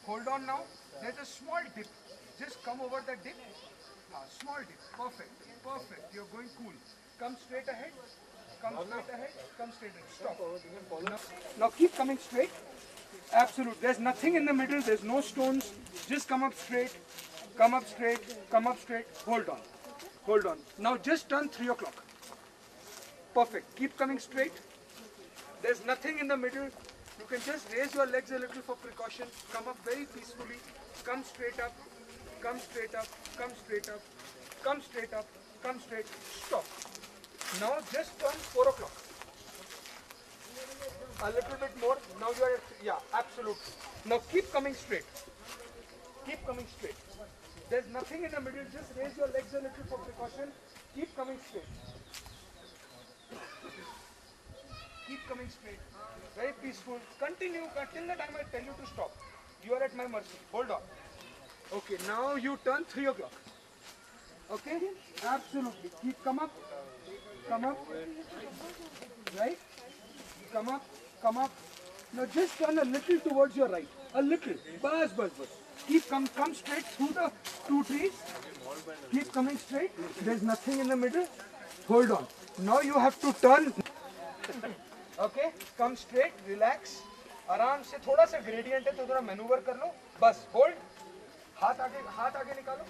Hold on now. There's a small dip. Just come over the dip. Small dip. Perfect. Perfect. You're going cool. Come straight ahead. Come straight ahead. Come straight ahead. Stop. Now keep coming straight. Absolute. There's nothing in the middle. There's no stones. Just come up straight. Come up straight. Come up straight. Hold on. Hold on. Now just turn 3 o'clock. Perfect. Keep coming straight. There's nothing in the middle. You can just raise your legs a little for precaution. Come up very peacefully. Come straight up. Come straight up. Come straight up. Come straight up. Come straight. Stop. Now just turn 4 o'clock. A little bit more. Now you are at, yeah, absolutely. Now keep coming straight. Keep coming straight. There's nothing in the middle. Just raise your legs a little for precaution. Keep coming straight. Keep coming straight. Very peaceful. Continue till the time I tell you to stop. You are at my mercy. Hold on. Okay, now you turn 3 o'clock. Okay? Absolutely. Keep come up. Come up. Right? Come up. Come up. Now just turn a little towards your right. A little. Bus. Keep come straight through the 2 trees. Keep coming straight. There's nothing in the middle. Hold on. Now you have to turn. Okay? Come straight. Relax. आराम से थोड़ा सा gradient है तो थोड़ा manoeuvre कर लो. बस. Hold. हाथ आगे निकालो.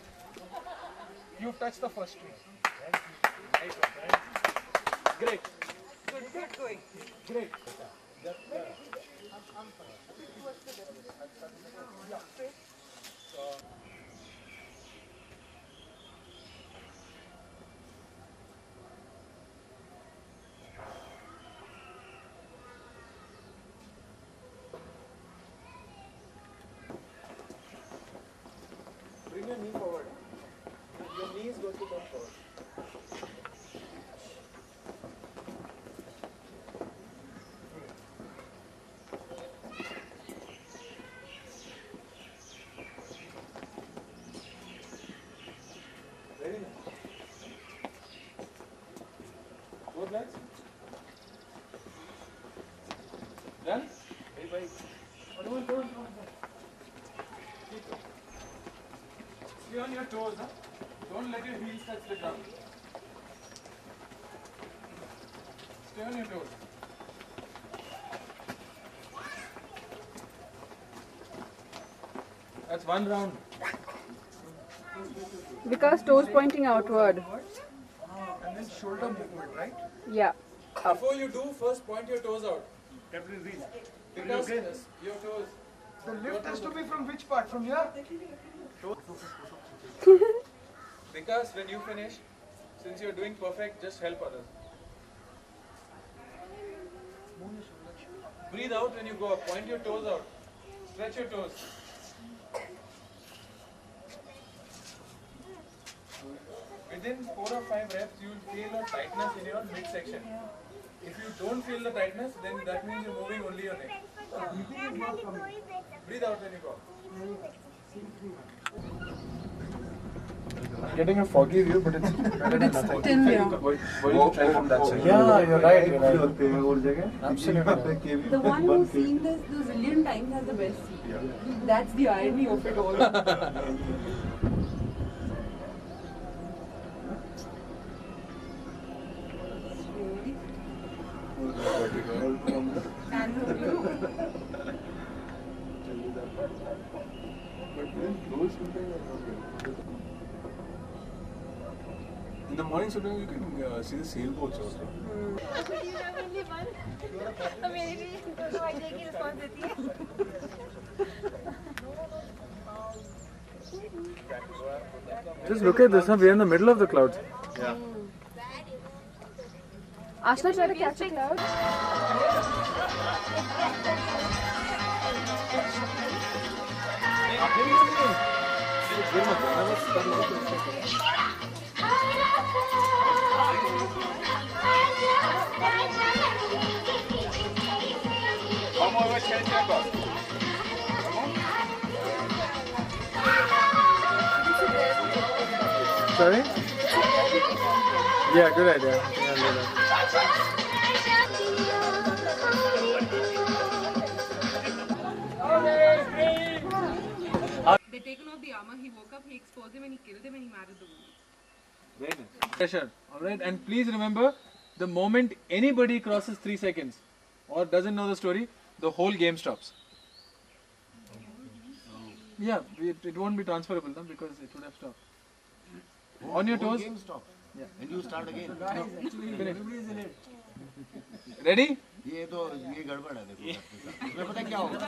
You touch the first tree. Great. Good going. Great. Bring your knee forward. Your knee is going to come forward. Very nice. Both legs. Done? Hey, bye. Go on. Stay on your toes, huh? Don't let your heels touch the ground. Stay on your toes. That's one round. Because toes pointing outward. And then shoulder movement, right? Yeah. Before you do, first point your toes out. Captain Because your toes. The lift has to be from which part? From here? Because when you finish, since you're doing perfect, just help others. Breathe out when you go up. Point your toes out. Stretch your toes. Within 4 or 5 reps, you will feel a tightness in your midsection. If you don't feel the tightness, then that means you're moving only your neck. Breathe out when you go up. I'm getting a foggy view, but it's better than nothing. Still, yeah. Try from that side. Yeah, you're right. Absolutely. The one who's seen this the zillion times has the best seat. That's the irony of it all. In the morning shooting, you can see the sailboats also. You have only one. तो मेरी भी दोनों idea की response देती है. Just look at this, huh? We're in the middle of the clouds. Yeah. Ashna, try to catch a cloud. Come over, change your box. Sorry? Yeah, good idea. Yeah, I'll do that. Okay, 3, They'd taken off the armor, he woke up, he exposed him and he killed him and he married the woman. Very nice. Pressure. Alright, and please remember, the moment anybody crosses 3 seconds or doesn't know the story, the whole game stops. Yeah, it won't be transferable now because it would have stopped. On your toes. Game stop. Yeah. And you start again. Finish. Ready? ये गड़बड़ है देखो इसमें पता है क्या होगा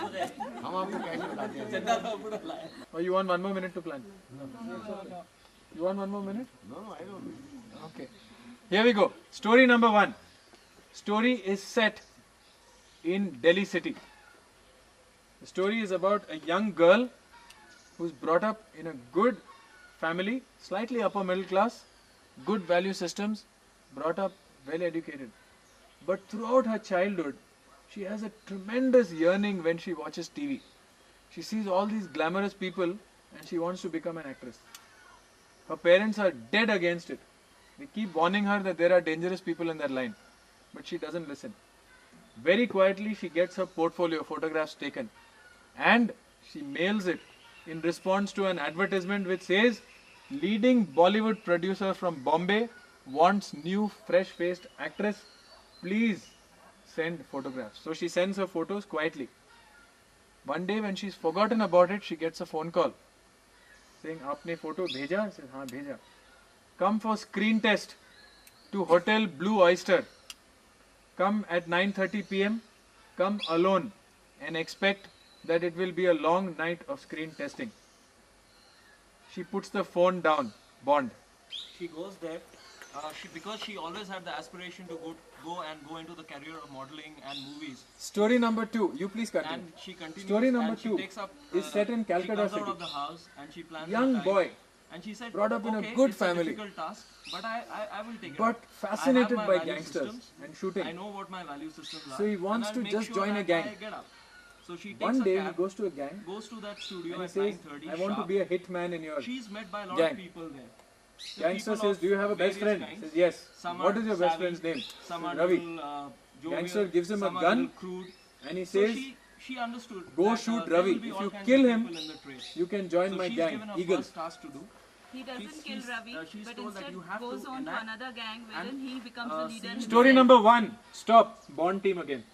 हम आपको कैश बताते हैं Or you want 1 more minute to plan? You want 1 more minute? No, I don't. Okay. Here we go. Story number 1. Story is set in Delhi city. The story is about a young girl who's brought up in a good family, slightly upper middle class, good value systems, brought up well educated. But throughout her childhood, she has a tremendous yearning when she watches TV. She sees all these glamorous people and she wants to become an actress. Her parents are dead against it. They keep warning her that there are dangerous people in their line, but she doesn't listen. Very quietly, she gets her portfolio photographs taken and she mails it in response to an advertisement which says, leading Bollywood producer from Bombay wants new fresh-faced actress. Please send photographs. So she sends her photos quietly. One day when she's forgotten about it, she gets a phone call saying, "Aapne photo bheja?" She says, "Haan, bheja." Come for screen test to Hotel Blue Oyster. Come at 9:30 p.m. Come alone and expect that it will be a long night of screen testing. She puts the phone down. Bond. She goes there because she always had the aspiration to go into the career of modeling and movies. Story number 2. You please continue. And she continues. Story number and she 2 takes up, is set in Calcutta she comes city. out of the house and she plans Young her time. boy, And she said, brought up in a okay, good it's family. a difficult task, but I will take it. but up. fascinated I have by my value gangsters systems. and shooting. I know what my value systems are. So he wants and I'll to make just sure join a that gang. I get up. So she takes One a day cab, he goes to a gang goes to that studio and he at says, 9:30 "I want to sharp. be a hitman in your." She's met by a lot gang. of people there. So Gangster people says, of "Do you have a best various friend?" kinds. Says, "Yes." Some What are is your best savvy, friend's name? Some are Ravi. little, jovial, Gangster gives him a some are gun little crude. and he So says, she understood. "Go that, shoot there Ravi. will be If all you kinds kill of him, people in the trade." you can join So my she's gang, given her Eagle. first task to do. He doesn't kill Ravi, she's but told that instead you have goes to on to enact another gang wherein he becomes the leader. scene. Story number 1. Stop. Bond team again.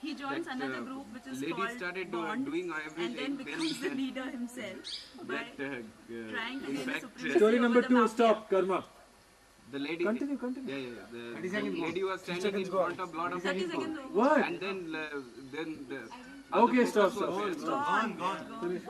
He joins another group which is lady called started Bond, doing and everything. then becomes the leader himself by That trying to in gain the fact, supremacy Story over number the 2. mafia. Stop. Karma. the lady. Continue. Continue. Yeah. The lady was standing in front of lot of 30 people, seconds over. What? and then the Okay. other Stop. focus Stop. was- Finish it.